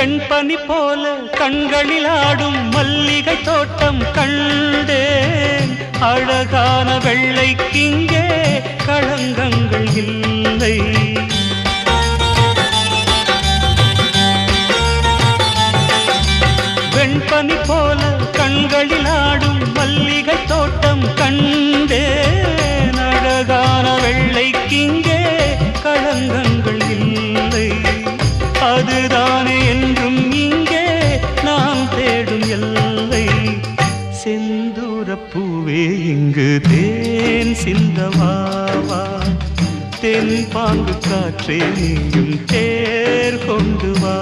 வெண்பனி போல கண்களில் ஆடும் மல்லிகை தோட்டம் கண்டேன். அழகான வெள்ளைக்கிங்கே களங்கங்கள் இல்லை. வெண்பனி போல கண்களில் ஆடும் மல்லிகை தோட்டம் கண்டேன். அழகான வெள்ளைக்கிங்கே களங்கங்கள் இல்லை. அதுதானே என்றும் இங்கே நாம் தேடும் எல்லை. செந்தூரப்பூவே இங்கு தேன் சிந்தவாவா, தென் பாங்கு காற்றே நீயும் தேர் கொண்டு வா.